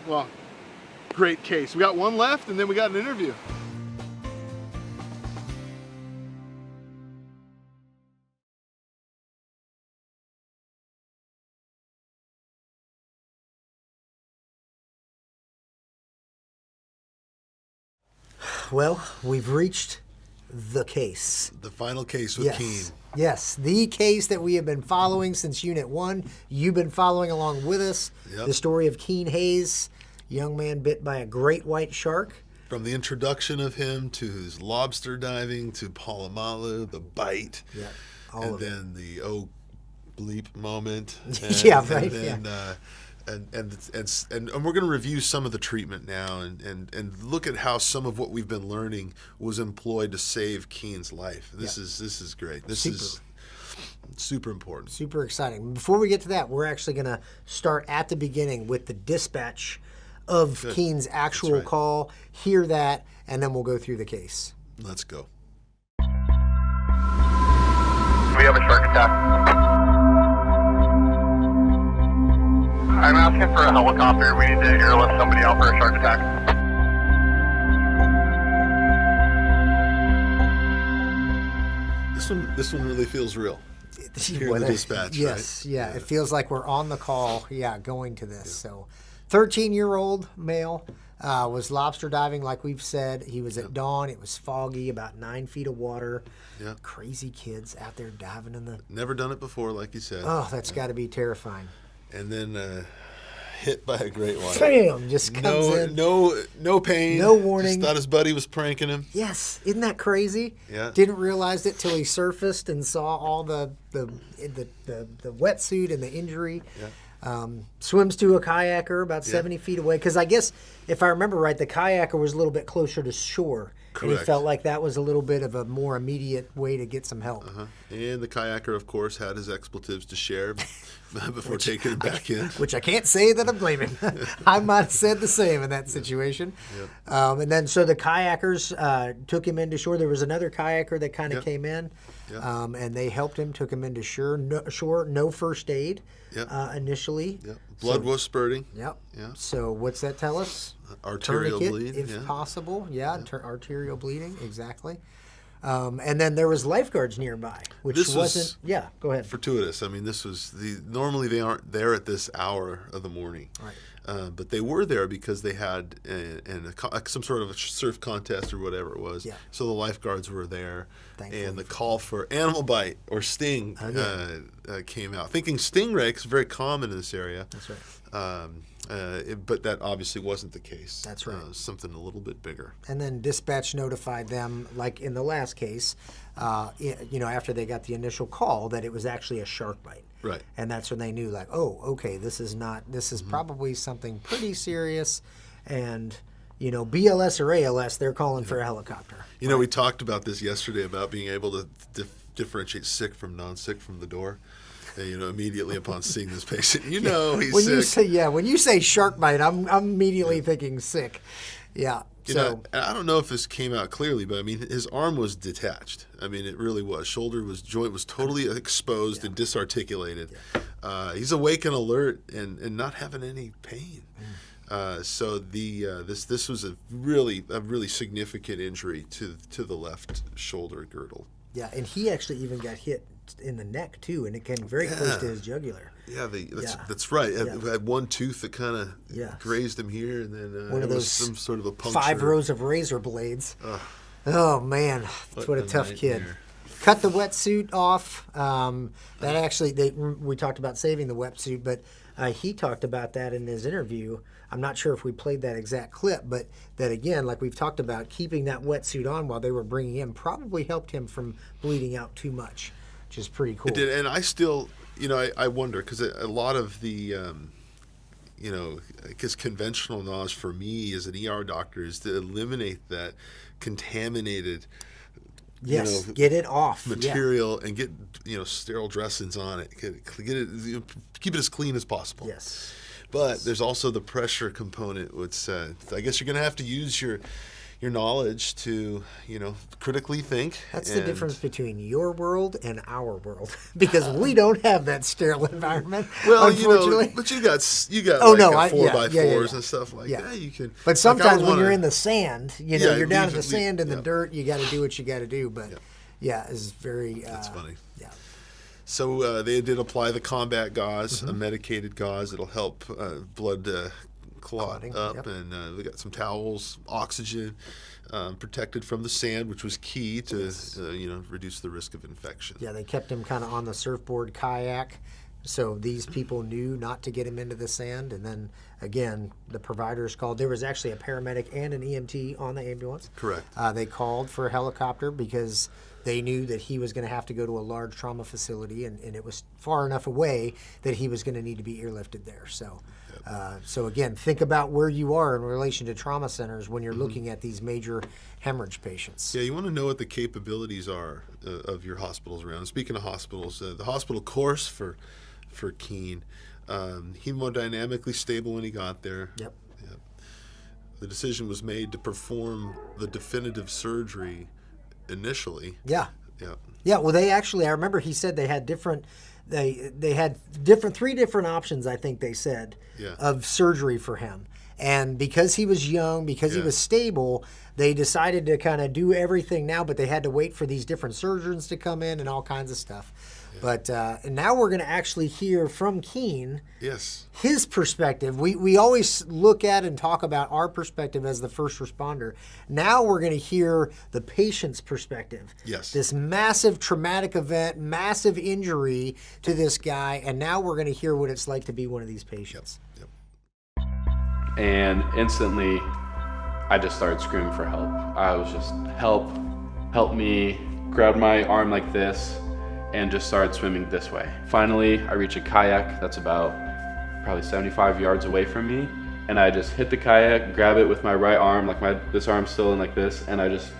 Well, great case. We got one left, and then we got an interview. Well, we've reached the case. The final case with Keen. Yes, the case that we have been following since Unit 1. You've been following along with us. Yep. The story of Keen Hayes, young man bit by a great white shark. From the introduction of him to his lobster diving to Palomalu, the bite, and then the bleep moment. And, And we're going to review some of the treatment now and look at how some of what we've been learning was employed to save Keen's life. This is great. This is super important. Super exciting. Before we get to that, we're actually going to start at the beginning with the dispatch of Keen's actual call, hear that, and then we'll go through the case. Let's go. We have a shark attack. I'm asking for a helicopter. We need to airlift somebody out for a shark attack. This one really feels real. Hearing the dispatch, yes, right? yeah. It feels like we're on the call, going to this. So 13-year-old male was lobster diving, like we've said. He was at dawn. It was foggy, about 9 feet of water. Yeah. Crazy kids out there diving in the... Never done it before, like you said. Oh, that's got to be terrifying. And then hit by a great white. Bam! Just comes in. No pain. No warning. Just thought his buddy was pranking him. Yes, isn't that crazy? Yeah. Didn't realize it till he surfaced and saw all the wetsuit and the injury. Yeah. Swims to a kayaker about 70 feet away. Because I guess, if I remember right, the kayaker was a little bit closer to shore. Correct. And he felt like that was a little bit of a more immediate way to get some help. And the kayaker, of course, had his expletives to share before taking it back in. Which I can't say that I'm blaming. I might have said the same in that situation. Yep. And then so the kayakers took him into shore. There was another kayaker that kind of came in, and they helped him, took him into shore. No first aid initially. Yep. Blood was spurting. Yep. Yeah. So what's that tell us? Arterial Tourniquet, bleed. if possible. Yeah, arterial bleeding, exactly. And then there was lifeguards nearby, which This was wasn't. Yeah, go ahead. Fortuitous. I mean, this was normally they aren't there at this hour of the morning. Right. But they were there because they had some sort of a surf contest or whatever it was. Yeah. So the lifeguards were there, Thankfully and the for call for animal bite or sting came out. Thinking stingray, 'cause it's very common in this area. That's right. But that obviously wasn't the case. That's right. Something a little bit bigger. And then dispatch notified them, like in the last case, after they got the initial call, that it was actually a shark bite. Right. And that's when they knew, like, oh, okay, this is probably something pretty serious. And, BLS or ALS, they're calling for a helicopter. We talked about this yesterday about being able to differentiate sick from non-sick from the door. And, immediately upon seeing this patient, he's sick. When you say shark bite, I'm immediately thinking sick. Yeah. And I don't know if this came out clearly, but I mean, his arm was detached. I mean, it really was. Joint was totally exposed and disarticulated. Yeah. He's awake and alert and not having any pain. So this was a really significant injury to the left shoulder girdle. Yeah, and he actually even got hit in the neck too, and it came very close to his jugular. Yeah, that's right. It had one tooth that kind of grazed him here, and then one of those some sort of a puncture. 5 rows of razor blades. Oh man, what a tough nightmare. kid. Cut the wetsuit off. That actually, we talked about saving the wetsuit, but he talked about that in his interview. I'm not sure if we played that exact clip, but that again, like we've talked about, keeping that wetsuit on while they were bringing him probably helped him from bleeding out too much, which is pretty cool. It did, and I still, I wonder, because a lot of the, I guess conventional knowledge for me as an ER doctor is to eliminate that contaminated get it off material and get sterile dressings on it. Get it, keep it as clean as possible. Yes. But there's also the pressure component, which I guess you're going to have to use your knowledge to critically think. That's the difference between your world and our world, because we don't have that sterile environment. Well, unfortunately. but you got 4x4s and stuff like that. You can. But sometimes when you're in the sand, you're down in the sand and the dirt. You got to do what you got to do. But it's very. That's funny. Yeah. So they did apply the combat gauze, a medicated gauze that'll help blood clot up, and we got some towels, oxygen, protected from the sand, which was key to reduce the risk of infection. Yeah, they kept him kind of on the surfboard kayak, so these people knew not to get him into the sand. And then again, the providers called. There was actually a paramedic and an EMT on the ambulance. Correct. They called for a helicopter because they knew that he was going to have to go to a large trauma facility, and it was far enough away that he was going to need to be airlifted there. So, so again, think about where you are in relation to trauma centers when you're looking at these major hemorrhage patients. Yeah, you want to know what the capabilities are of your hospitals around. Speaking of hospitals, the hospital course for Keene, hemodynamically stable when he got there. Yep. The decision was made to perform the definitive surgery initially. Yeah. Yeah. Yeah. Well, they actually, I remember he said they had three different options, I think they said, of surgery for him. And because he was young, because he was stable, they decided to kind of do everything now, but they had to wait for these different surgeons to come in and all kinds of stuff. But and now we're going to actually hear from Keene his perspective. We always look at and talk about our perspective as the first responder. Now we're going to hear the patient's perspective. Yes. This massive traumatic event, massive injury to this guy, and now we're going to hear what it's like to be one of these patients. Yep. And instantly, I just started screaming for help. I was just, help me, grabbed my arm like this, and just started swimming this way. Finally, I reach a kayak that's about probably 75 yards away from me, and I just hit the kayak, grab it with my right arm, this arm's still in like this, and I just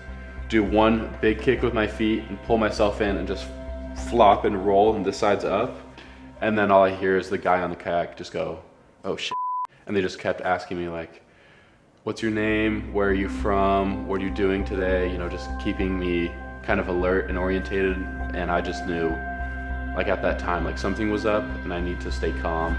do one big kick with my feet and pull myself in and just flop and roll, and this side's up. And then all I hear is the guy on the kayak just go, "Oh shit." And they just kept asking me like, "What's your name? Where are you from? What are you doing today?" Just keeping me kind of alert and orientated. And I just knew, at that time, something was up and I need to stay calm.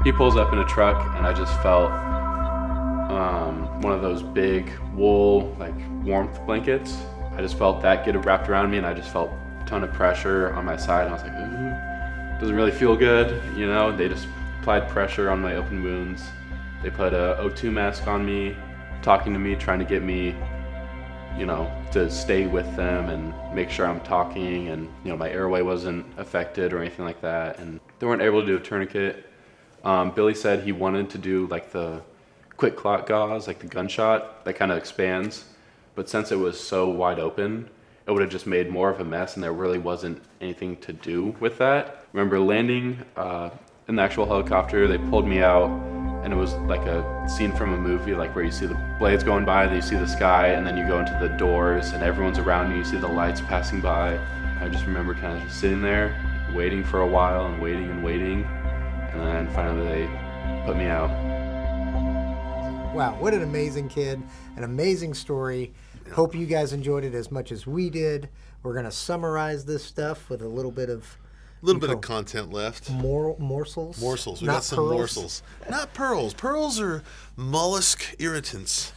He pulls up in a truck, and I just felt one of those big wool, like, warmth blankets. I just felt that get wrapped around me, and I just felt a ton of pressure on my side. And I was like, ooh, doesn't really feel good, you know? They just applied pressure on my open wounds. They put a O2 mask on me, talking to me, trying to get me, you know, to stay with them and make sure I'm talking, and, you know, my airway wasn't affected or anything like that. And they weren't able to do a tourniquet. Billy said he wanted to do like the quick clot gauze, like the gunshot that kind of expands, but since it was so wide open, it would have just made more of a mess, and there really wasn't anything to do with that. Remember landing in the actual helicopter, they pulled me out, and it was like a scene from a movie, like where you see the blades going by, then you see the sky, and then you go into the doors, and everyone's around you, you see the lights passing by. I just remember kind of just sitting there, waiting for a while, and waiting, and then finally they put me out. Wow, what an amazing kid, an amazing story. Hope you guys enjoyed it as much as we did. We're going to summarize this stuff with a little bit of content left. Morsels. We got some morsels. Not pearls. Pearls are mollusk irritants.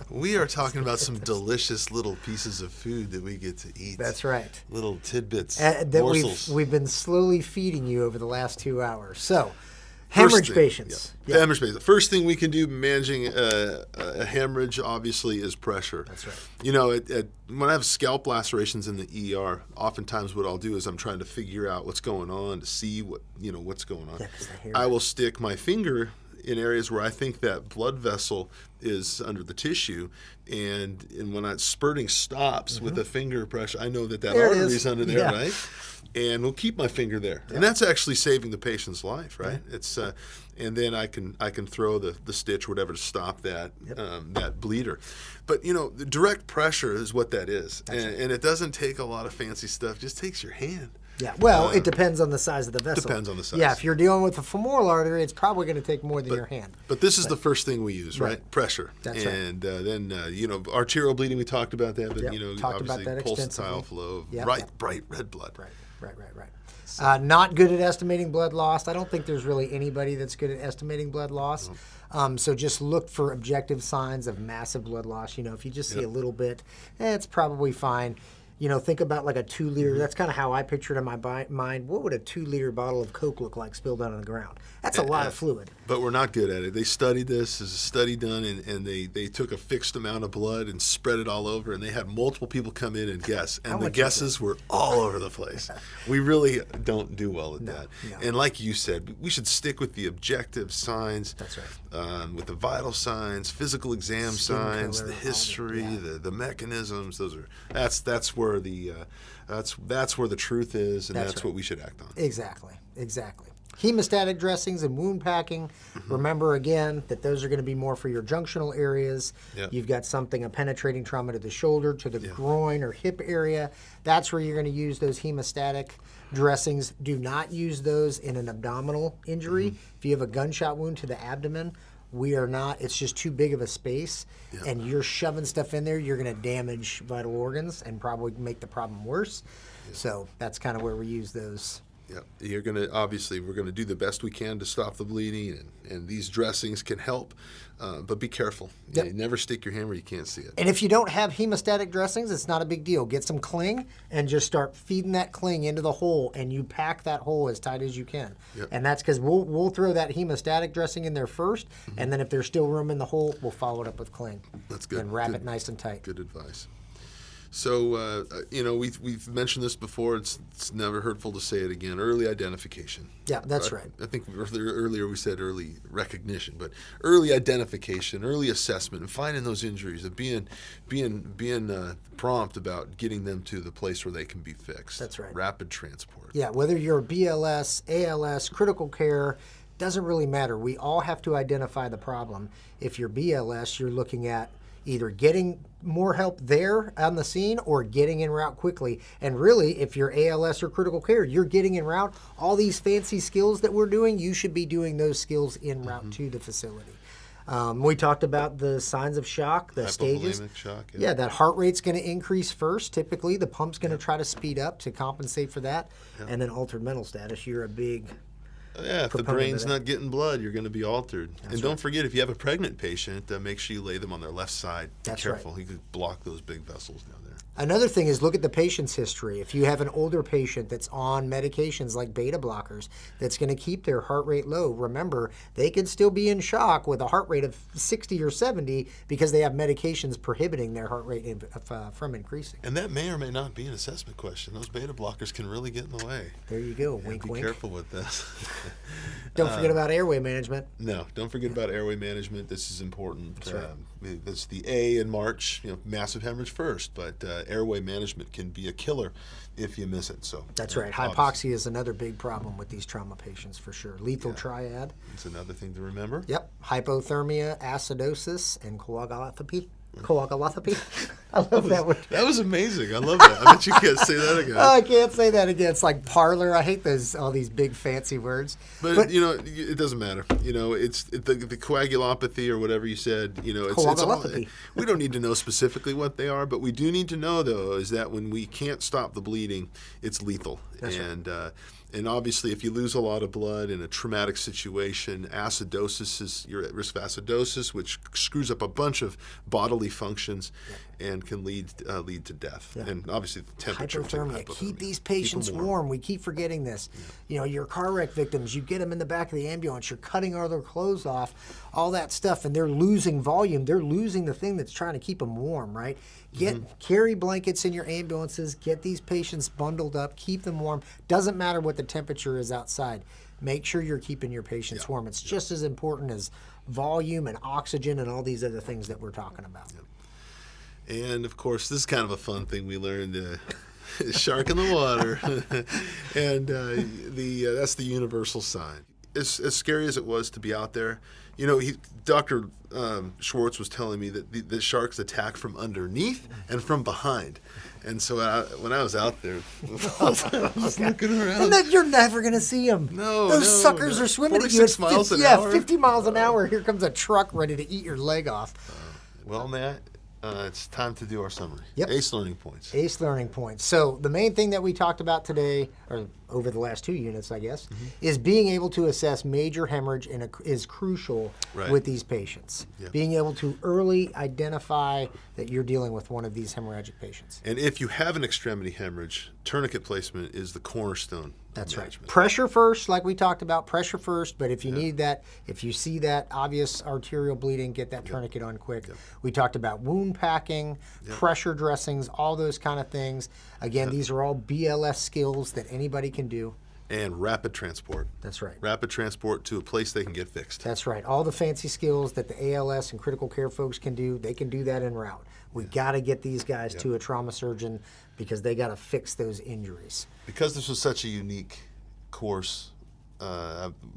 We are talking about some delicious little pieces of food that we get to eat. That's right. Little tidbits, that morsels. we've been slowly feeding you over the last 2 hours. So, hemorrhage patients. Yeah. Hemorrhage patients. The first thing we can do managing a hemorrhage, obviously, is pressure. That's right. You know, when I have scalp lacerations in the ER, oftentimes what I'll do is I'm trying to figure out what's going on, to see what's going on. Yeah, 'cause the hair. I will stick my finger in areas where I think that blood vessel is under the tissue, and when that spurting stops with the finger pressure, I know that There it artery is. is under there, Yeah. right? And we'll keep my finger there, and that's actually saving the patient's life, right? Yeah. It's and then I can throw the stitch or whatever to stop that that bleeder. But you know, the direct pressure is what that is, and it doesn't take a lot of fancy stuff. It just takes your hand. Yeah, well, it depends on the size of the vessel. Depends on the size. Yeah, if you're dealing with a femoral artery, it's probably going to take more than your hand. But this is the first thing we use, right? Pressure. That's right. And then, arterial bleeding, we talked about that, but, talked about obviously that pulsatile extensively. flow of Yep. bright red blood. Right. Not good at estimating blood loss. I don't think there's really anybody that's good at estimating blood loss. So just look for objective signs of massive blood loss. You know, if you just see a little bit, it's probably fine. You know, think about like a 2-liter. That's kind of how I picture it in my mind. What would a 2-liter bottle of Coke look like spilled out on the ground? That's a lot of fluid. But we're not good at it. They studied this. There's a study done, and they took a fixed amount of blood and spread it all over, and they had multiple people come in and guess. And the guesses were all over the place. We really don't do well at that. No. And like you said, we should stick with the objective signs. That's right. With the vital signs, physical exam Skin signs, color, the history, all the mechanisms. That's where that's where the truth is, and that's right. what we should act on. Exactly. Hemostatic dressings and wound packing. Remember again that those are going to be more for your junctional areas. Yep. You've got a penetrating trauma to the shoulder, to the groin or hip area. That's where you're going to use those hemostatic dressings. Do not use those in an abdominal injury. If you have a gunshot wound to the abdomen, it's just too big of a space, and you're shoving stuff in there, you're going to damage vital organs and probably make the problem worse. So that's kind of where we use those. Yeah, we're going to do the best we can to stop the bleeding, and these dressings can help, but be careful. Yep. You never stick your hand where you can't see it. And if you don't have hemostatic dressings, it's not a big deal. Get some cling and just start feeding that cling into the hole, and you pack that hole as tight as you can. Yep. And that's because we'll throw that hemostatic dressing in there first, and then if there's still room in the hole, we'll follow it up with cling. That's good. And wrap it nice and tight. Good advice. So, we've mentioned this before. It's never hurtful to say it again. Early identification. Yeah, that's right. I think earlier we said early recognition, but early identification, early assessment, and finding those injuries, and being prompt about getting them to the place where they can be fixed. That's right. Rapid transport. Yeah, whether you're BLS, ALS, critical care, doesn't really matter. We all have to identify the problem. If you're BLS, you're looking at either getting more help there on the scene or getting en route quickly. And really, if you're ALS or critical care, you're getting en route. All these fancy skills that we're doing, you should be doing those skills en route to the facility. We talked about the signs of shock, the stages. Hypovolemic shock. Yeah, that heart rate's going to increase first. Typically, the pump's going to try to speed up to compensate for that. And then altered mental status, you're a big Yeah, if the proponent of brain's that. not getting blood, you're going to be altered. And don't forget, if you have a pregnant patient, make sure you lay them on their left side. Be That's careful. You could block those big vessels down there. Another thing is look at the patient's history. If you have an older patient that's on medications like beta blockers that's going to keep their heart rate low, remember, they could still be in shock with a heart rate of 60 or 70 because they have medications prohibiting their heart rate from increasing. And that may or may not be an assessment question. Those beta blockers can really get in the way. There you go. Yeah, Wink, be wink. careful with this. Don't forget about airway management. No, don't forget about airway management. This is important. That's right. That's the A in March. Massive hemorrhage first, but airway management can be a killer if you miss it. So That's right. Hypoxia is another big problem with these trauma patients for sure. Lethal triad. It's another thing to remember. Yep. Hypothermia, acidosis, and coagulopathy. Coagulopathy. I love that word. That was amazing. I love that. I bet you can't say that again. Oh, I can't say that again. It's like parlor. I hate all these big fancy words. But it doesn't matter. It's the coagulopathy or whatever you said. It's all. Coagulopathy. We don't need to know specifically what they are, but we do need to know though is that when we can't stop the bleeding, it's lethal. That's right. And obviously, if you lose a lot of blood in a traumatic situation, acidosis you're at risk of acidosis, which screws up a bunch of bodily functions and can lead to death. Yeah. And obviously, the temperature. Hypothermia. Keep these patients warm. We keep forgetting this. Your car wreck victims, you get them in the back of the ambulance, you're cutting all their clothes off, all that stuff, and they're losing volume. They're losing the thing that's trying to keep them warm, right? Carry blankets in your ambulances. Get these patients bundled up. Keep them warm. Doesn't matter what the temperature is outside. Make sure you're keeping your patients warm. It's just as important as volume and oxygen and all these other things that we're talking about. And of course, this is kind of a fun thing we learned. Shark in the water, and that's the universal sign. As scary as it was to be out there, Dr. Schwartz was telling me that the sharks attack from underneath and from behind. And so when I was out there, I was looking around. And then you're never going to see them. Those suckers are swimming at you at 50 miles an hour. Here comes a truck ready to eat your leg off. Well, Matt, it's time to do our summary. Yep. ACE learning points. ACE learning points. So the main thing that we talked about today, or over the last 2 units, I guess, is being able to assess major hemorrhage is crucial with these patients. Yep. Being able to early identify that you're dealing with one of these hemorrhagic patients. And if you have an extremity hemorrhage, tourniquet placement is the cornerstone. That's right. Management. Pressure first, like we talked about, pressure first. But if you need that, if you see that obvious arterial bleeding, get that tourniquet on quick. We talked about wound packing, pressure dressings, all those kind of things. Again, these are all BLS skills that anybody can do. And rapid transport. That's right. Rapid transport to a place they can get fixed. That's right. All the fancy skills that the ALS and critical care folks can do, they can do that en route. We got to get these guys to a trauma surgeon because they got to fix those injuries. Because this was such a unique course,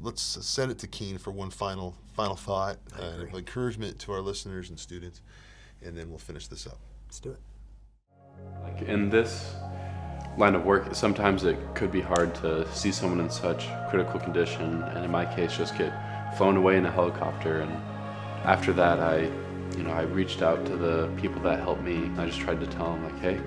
let's send it to Keen for one final thought, encouragement to our listeners and students, and then we'll finish this up. Let's do it. Like in this line of work, sometimes it could be hard to see someone in such critical condition, and in my case, just get flown away in a helicopter. And after that, I reached out to the people that helped me. I just tried to tell them, like, hey,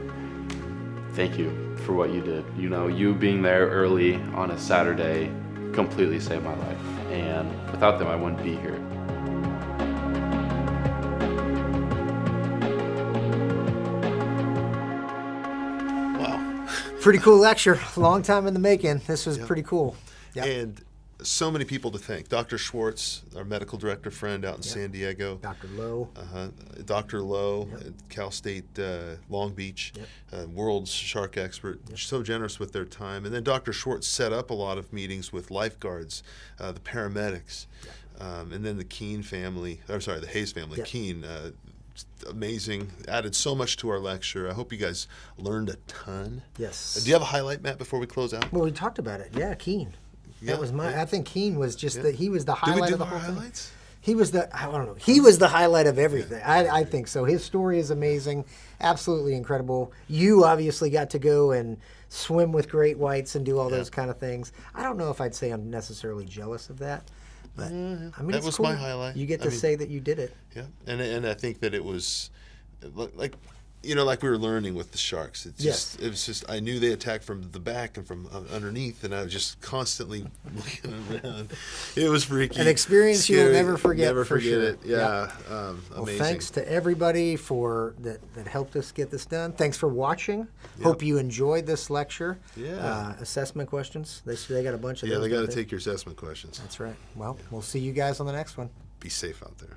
thank you for what you did. You being there early on a Saturday completely saved my life, and without them, I wouldn't be here. Pretty cool lecture. Long time in the making. This was pretty cool. Yep. And so many people to thank. Dr. Schwartz, our medical director friend out in San Diego. Dr. Lowe. Dr. Lowe at Cal State Long Beach, world's shark expert. So generous with their time. And then Dr. Schwartz set up a lot of meetings with lifeguards, the paramedics, and then the Hayes family. Keen. Amazing. Added so much to our lecture. I hope you guys learned a ton. Yes. Do you have a highlight, Matt, before we close out? Well, we talked about it. Yeah, Keen. That was I think Keen was just he was the Did we highlight do of the our whole thing. highlights? He was I don't know. He was the highlight of everything. I think so. His story is amazing. Absolutely incredible. You obviously got to go and swim with great whites and do all those kind of things. I don't know if I'd say I'm necessarily jealous of that. But I mean, that it's was cool. my highlight. You get to say that you did it. Yeah, and I think that it was like you know, like we were learning with the sharks. It's Yes. it was just, I knew they attacked from the back and from underneath, and I was just constantly looking around. It was freaky. An experience you will scary. never forget. Never for forget sure. it. Yeah. Well, Amazing. thanks to everybody for that helped us get this done. Thanks for watching. Hope you enjoyed this lecture. Yeah. Assessment questions. They got a bunch of Yeah, those. they got to don't take your assessment questions. That's right. Well, we'll see you guys on the next one. Be safe out there.